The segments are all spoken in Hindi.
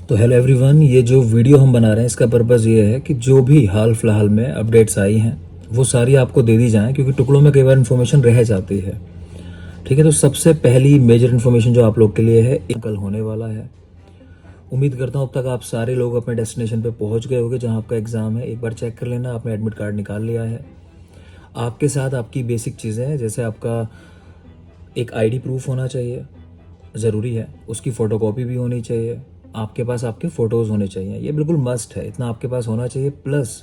तो हेलो एवरीवन, ये जो वीडियो हम बना रहे हैं इसका पर्पज़ ये है कि जो भी हाल फिलहाल में अपडेट्स आई हैं वो सारी आपको दे दी जाएं, क्योंकि टुकड़ों में कई बार इन्फॉर्मेशन रह जाती है। ठीक है, तो सबसे पहली मेजर इन्फॉर्मेशन जो आप लोग के लिए है, एक कल होने वाला है। उम्मीद करता हूँ अब तक आप सारे लोग अपने डेस्टिनेशन पे पहुँच गए होंगे जहाँ आपका एग्ज़ाम है। एक बार चेक कर लेना आपने एडमिट कार्ड निकाल लिया है। आपके साथ आपकी बेसिक चीज़ें हैं, जैसे आपका एक आईडी प्रूफ होना चाहिए, ज़रूरी है। उसकी फ़ोटोकॉपी भी होनी चाहिए। आपके पास आपके फ़ोटोज़ होने चाहिए, ये बिल्कुल मस्ट है, इतना आपके पास होना चाहिए। प्लस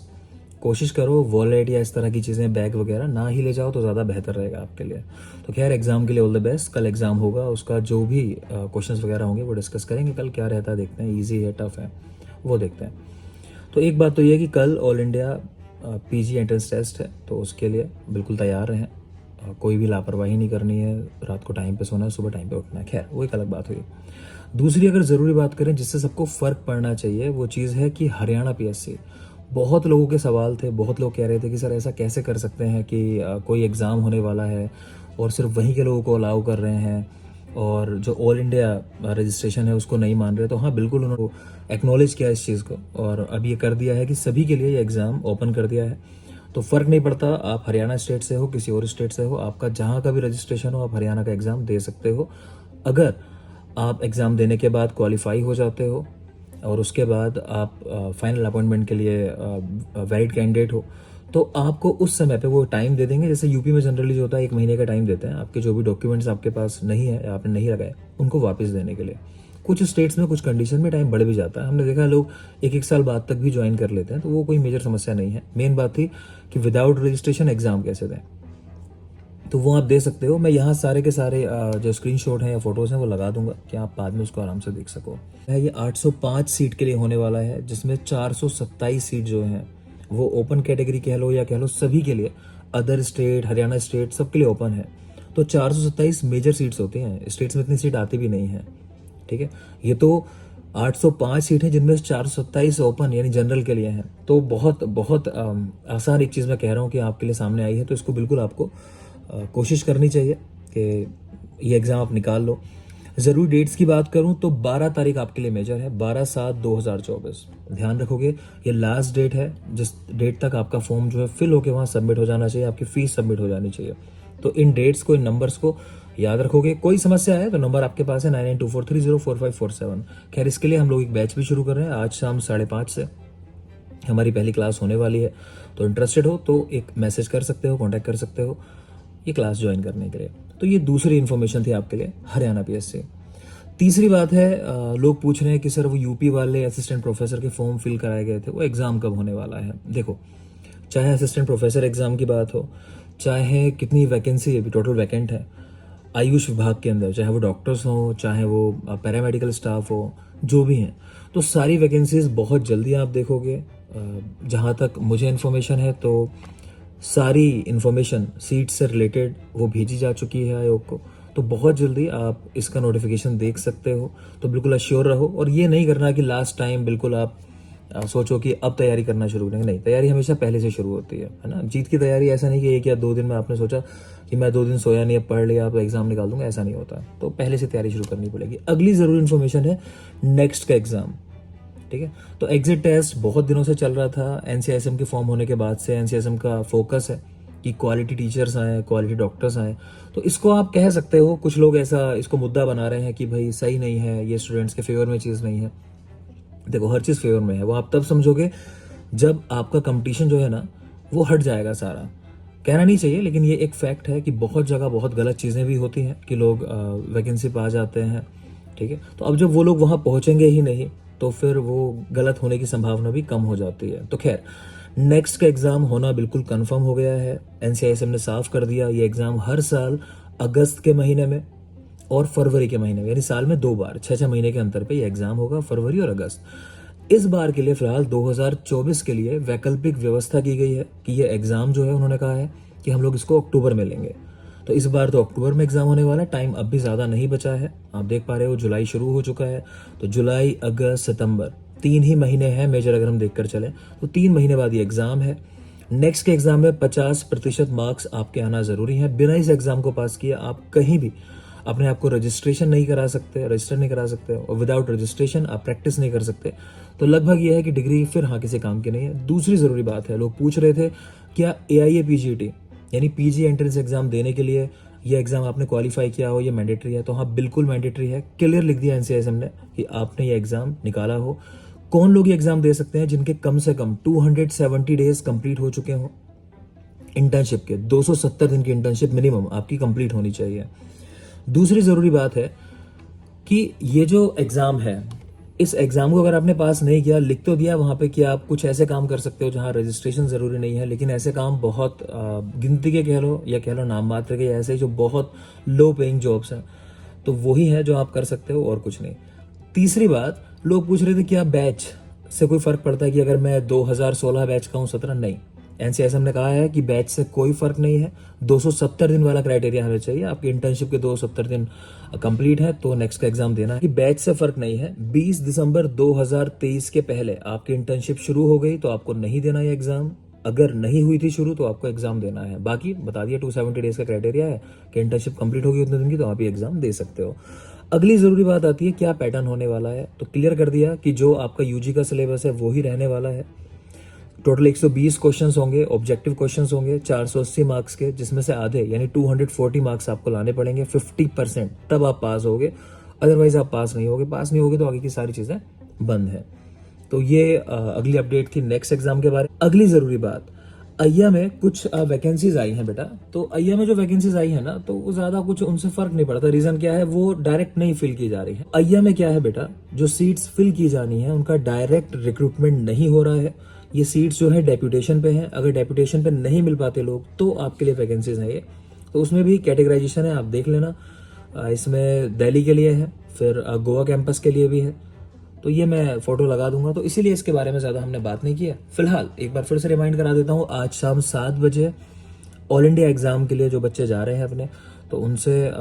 कोशिश करो वॉलेट या इस तरह की चीज़ें, बैग वगैरह ना ही ले जाओ तो ज़्यादा बेहतर रहेगा आपके लिए। तो खैर, एग्ज़ाम के लिए ऑल द बेस्ट। कल एग्ज़ाम होगा, उसका जो भी क्वेश्चंस वगैरह होंगे वो डिस्कस करेंगे कल। क्या रहता है देखते हैं, ईजी है टफ है वो देखते हैं। तो एक बात तो ये है कि कल all India PG entrance test है, तो उसके लिए बिल्कुल तैयार रहें। कोई भी लापरवाही नहीं करनी है, रात को टाइम पे सोना है, सुबह टाइम पे उठना है। खैर, वो एक अलग बात हुई। दूसरी अगर ज़रूरी बात करें जिससे सबको फ़र्क पड़ना चाहिए, वो चीज़ है कि हरियाणा पीएससी। बहुत लोगों के सवाल थे, बहुत लोग कह रहे थे कि सर ऐसा कैसे कर सकते हैं कि कोई एग्ज़ाम होने वाला है और सिर्फ वहीं के लोगों को अलाउ कर रहे हैं, और जो ऑल इंडिया रजिस्ट्रेशन है उसको नहीं मान रहे। तो हाँ, बिल्कुल उन्होंने एक्नॉलेज किया इस चीज़ को, और अब ये कर दिया है कि सभी के लिए ये एग्ज़ाम ओपन कर दिया है। तो फ़र्क नहीं पड़ता आप हरियाणा स्टेट से हो, किसी और स्टेट से हो, आपका जहाँ का भी रजिस्ट्रेशन हो, आप हरियाणा का एग्ज़ाम दे सकते हो। अगर आप एग्ज़ाम देने के बाद क्वालिफाई हो जाते हो और उसके बाद आप फाइनल अपॉइंटमेंट के लिए वैलिड कैंडिडेट हो, तो आपको उस समय पे वो टाइम दे देंगे। जैसे यूपी में जनरली जो होता है 1 महीने का टाइम देते हैं, आपके जो भी डॉक्यूमेंट्स आपके पास नहीं है या आपने नहीं लगाए उनको वापस देने के लिए। कुछ स्टेट्स में कुछ कंडीशन में टाइम बढ़ भी जाता है, हमने देखा है लोग 1-1 साल बाद तक भी ज्वाइन कर लेते हैं, तो वो कोई मेजर समस्या नहीं है। मेन बात थी कि विदाउट रजिस्ट्रेशन एग्ज़ाम कैसे दें, तो वो आप दे सकते हो। मैं यहाँ सारे के सारे जो स्क्रीनशॉट हैं या फोटोज़ हैं वो लगा दूंगा कि आप बाद में उसको आराम से देख सको। ये 805 सीट के लिए होने वाला है, जिसमें 427 सीट जो हैं वो ओपन कैटेगरी कह लो या कह लो सभी के लिए, अदर स्टेट, हरियाणा स्टेट, सबके लिए ओपन है। तो 427 मेजर सीट्स होती हैं, स्टेट्स में इतनी सीट आती भी नहीं है। ठीक है, ये तो 805 सीट हैं जिनमें से 427 ओपन यानी जनरल के लिए हैं। तो बहुत बहुत आसान एक चीज़ मैं कह रहा हूँ कि आपके लिए सामने आई है, तो इसको बिल्कुल आपको कोशिश करनी चाहिए कि ये एग्ज़ाम आप निकाल लो। ज़रूरी डेट्स की बात करूं तो 12 तारीख आपके लिए मेजर है, 12/7/2024। ध्यान रखोगे, ये लास्ट डेट है जिस डेट तक आपका फॉर्म जो है फिल होकर वहाँ सबमिट हो जाना चाहिए, आपकी फ़ीस सबमिट हो जानी चाहिए। तो इन डेट्स को, इन नंबर्स को याद रखोगे। कोई समस्या है तो नंबर आपके पास है 9924304547। खैर, इसके लिए हम लोग एक बैच भी शुरू कर रहे हैं। आज शाम 5:30 से हमारी पहली क्लास होने वाली है, तो इंटरेस्टेड हो तो एक मैसेज कर सकते हो, कॉन्टैक्ट कर सकते हो ये क्लास ज्वाइन करने के लिए। तो ये दूसरी इन्फॉर्मेशन थी आपके लिए हरियाणा पीएससी। तीसरी बात है, लोग पूछ रहे हैं कि सर वो यूपी वाले असिस्टेंट प्रोफेसर के फॉर्म फिल कराए गए थे, वो एग्ज़ाम कब होने वाला है। देखो, चाहे असिस्टेंट प्रोफेसर एग्ज़ाम की बात हो, चाहे कितनी वैकेंसी अभी टोटल वैकेंट है आयुष विभाग के अंदर, चाहे वो डॉक्टर्स हों, चाहे वो पैरामेडिकल स्टाफ हो, जो भी हैं, तो सारी वैकेंसीज बहुत जल्दी आप देखोगे। जहाँ तक मुझे इन्फॉर्मेशन है तो सारी इन्फॉर्मेशन सीट से रिलेटेड वो भेजी जा चुकी है आयोग को, तो बहुत जल्दी आप इसका नोटिफिकेशन देख सकते हो। तो बिल्कुल अश्योर रहो, और ये नहीं करना कि लास्ट टाइम बिल्कुल आप सोचो कि अब तैयारी करना शुरू करेंगे। नहीं, तैयारी हमेशा पहले से शुरू होती है ना। जीत की तैयारी ऐसा नहीं कि 1 या 2 दिन में आपने सोचा कि मैं 2 दिन सोया नहीं, अब पढ़ लिया अब एग्जाम निकाल दूंगा, ऐसा नहीं होता। तो पहले से तैयारी शुरू करनी पड़ेगी। अगली ज़रूरी इन्फॉर्मेशन है नेक्स्ट का एग्ज़ाम। ठीक है, तो एग्जिट टेस्ट बहुत दिनों से चल रहा था। एनसीआईएसएम के फॉर्म होने के बाद से एनसीआईएसएम का फोकस है कि क्वालिटी टीचर्स आए, क्वालिटी डॉक्टर्स आए। तो इसको आप कह सकते हो, कुछ लोग ऐसा इसको मुद्दा बना रहे हैं कि भाई सही नहीं है, ये स्टूडेंट्स के फेवर में चीज़ नहीं है। देखो, हर चीज़ फेवर में है, वो आप तब समझोगे जब आपका कंपटीशन जो है ना वो हट जाएगा सारा। कहना नहीं चाहिए, लेकिन ये एक फैक्ट है कि बहुत जगह बहुत गलत चीज़ें भी होती हैं कि लोग वैकेंसी पा जाते हैं। ठीक है, तो अब जब वो लोग वहाँ पहुँचेंगे ही नहीं तो फिर वो गलत होने की संभावना भी कम हो जाती है। तो खैर, नेक्स्ट का एग्ज़ाम होना बिल्कुल कंफर्म हो गया है। एनसीआईएसएम ने साफ कर दिया, ये एग्ज़ाम हर साल अगस्त के महीने में और फरवरी के महीने में, यानी साल में 2 बार 6-6 महीने के अंतर पे ये एग्ज़ाम होगा, फरवरी और अगस्त। इस बार के लिए फिलहाल 2024 के लिए वैकल्पिक व्यवस्था की गई है कि ये एग्ज़ाम जो है, उन्होंने कहा है कि हम लोग इसको अक्टूबर में लेंगे। तो इस बार तो अक्टूबर में एग्ज़ाम होने वाला है। टाइम अब भी ज़्यादा नहीं बचा है, आप देख पा रहे हो जुलाई शुरू हो चुका है। तो जुलाई, अगस्त, सितंबर 3 ही महीने हैं मेजर, अगर हम देखकर चलें तो 3 महीने बाद ये एग्ज़ाम है। नेक्स्ट के एग्ज़ाम में 50% मार्क्स आपके आना ज़रूरी है। बिना इस एग्ज़ाम को पास किए आप कहीं भी अपने आप को रजिस्टर नहीं करा सकते और विदाउट रजिस्ट्रेशन आप प्रैक्टिस नहीं कर सकते, तो लगभग ये है कि डिग्री फिर हाँ किसी काम की नहीं है। दूसरी ज़रूरी बात है, लोग पूछ रहे थे क्या AIA PGT यानी PG एंट्रेंस एग्जाम देने के लिए ये एग्जाम आपने क्वालिफाई किया हो, ये मैंडेटरी है? तो हाँ बिल्कुल मैंडेटरी है, क्लियर लिख दिया NCSM ने कि आपने ये एग्जाम निकाला हो। कौन लोग ये एग्जाम दे सकते हैं? जिनके कम से कम 270 डेज कंप्लीट हो चुके हों इंटर्नशिप के, 270 दिन की इंटर्नशिप मिनिमम आपकी कंप्लीट होनी चाहिए। दूसरी ज़रूरी बात है कि ये जो एग्ज़ाम है, इस एग्ज़ाम को अगर आपने पास नहीं किया, लिख तो दिया वहाँ पे कि आप कुछ ऐसे काम कर सकते हो जहाँ रजिस्ट्रेशन ज़रूरी नहीं है, लेकिन ऐसे काम बहुत गिनती के कह लो या कह लो नाम मात्र के, ऐसे जो बहुत लो पेइंग जॉब्स हैं, तो वही है जो आप कर सकते हो और कुछ नहीं। तीसरी बात, लोग पूछ रहे थे क्या बैच से कोई फ़र्क पड़ता है कि अगर मैं 2016 बैच का हूँ 17? नहीं, NCSM ने कहा है कि बैच से कोई फर्क नहीं है। 270 दिन वाला क्राइटेरिया हमें चाहिए, आपकी इंटर्नशिप के 270 दिन कंप्लीट है तो नेक्स्ट का एग्जाम देना है। कि बैच से फर्क नहीं है। 20 दिसंबर 2023 के पहले आपकी इंटर्नशिप शुरू हो गई तो आपको नहीं देना ये एग्जाम, अगर नहीं हुई थी शुरू तो आपको एग्जाम देना है। बाकी बता दिया 270 डेज का क्राइटेरिया है कि इंटर्नशिप कंप्लीट होगी उतने दिन की तो आप ये एग्जाम दे सकते हो। अगली जरूरी बात आती है क्या पैटर्न होने वाला है, तो क्लियर कर दिया कि जो आपका UG का सिलेबस है वो ही रहने वाला है। टोटल 120 क्वेश्चंस होंगे, ऑब्जेक्टिव क्वेश्चंस होंगे 480 मार्क्स के, जिसमें से आधे यानी 240 मार्क्स आपको लाने पड़ेंगे, 50%, तब आप पास होगे, अदरवाइज आप पास नहीं होगे तो आगे की सारी चीज़ें बंद है। तो ये अगली अपडेट थी नेक्स्ट एग्जाम के बारे में। अगली ज़रूरी बात, अय्या में कुछ वैकेंसीज आई हैं बेटा, तो अय्या में जो वैकेंसीज आई है ना, तो वो ज़्यादा कुछ उनसे फ़र्क नहीं पड़ता। रीज़न क्या है, वो डायरेक्ट नहीं फिल की जा रही है। अय्या में क्या है बेटा, जो सीट्स फिल की जानी है उनका डायरेक्ट रिक्रूटमेंट नहीं हो रहा है। ये सीट्स जो है डेप्यूटेशन पे हैं, अगर डेप्यूटेशन पे नहीं मिल पाते लोग तो आपके लिए वैकेंसीज हैं ये। तो उसमें भी कैटेगराइजेशन है, आप देख लेना। इसमें दिल्ली के लिए है, फिर गोवा कैंपस के लिए भी है, तो ये मैं फोटो लगा दूंगा, तो इसीलिए इसके बारे में ज़्यादा हमने बात नहीं किया। फिलहाल एक बार फिर से रिमाइंड करा देता हूँ, आज शाम 7 बजे ऑल इंडिया एग्ज़ाम के लिए जो बच्चे जा रहे हैं अपने, तो उनसे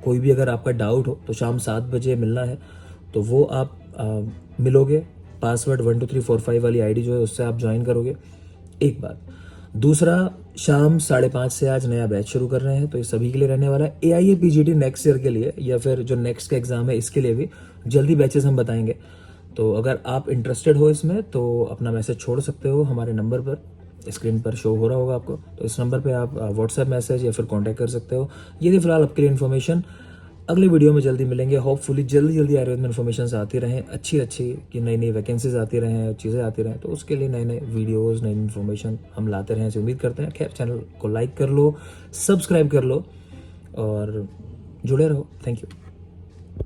कोई भी अगर आपका डाउट हो तो शाम 7 बजे मिलना है, तो वो आप मिलोगे। पासवर्ड 12345 वाली ID जो है उससे आप ज्वाइन करोगे, एक बात। दूसरा, शाम 5:30 से आज नया बैच शुरू कर रहे हैं, तो ये सभी के लिए रहने वाला है। AIA PGT नेक्स्ट ईयर के लिए या फिर जो नेक्स्ट का एग्जाम है इसके लिए भी जल्दी बैचेस हम बताएंगे। तो अगर आप इंटरेस्टेड हो इसमें तो अपना मैसेज छोड़ सकते हो हमारे नंबर पर, स्क्रीन पर शो हो रहा होगा आपको, तो इस नंबर पे आप व्हाट्सएप मैसेज या फिर कांटेक्ट कर सकते हो। ये थी फिलहाल आपके लिए इन्फॉर्मेशन। अगले वीडियो में जल्दी मिलेंगे, होपफुली जल्दी आयुर्वेद में इन्फॉर्मेशन आती रहें, अच्छी कि नई वैकेंसीज आती रहें, चीज़ें आती रहें, तो उसके लिए नए वीडियोस, नई इन्फॉर्मेशन हम लाते रहें, ऐसी उम्मीद करते हैं। खैर, चैनल को लाइक कर लो, सब्सक्राइब कर लो और जुड़े रहो। Thank you.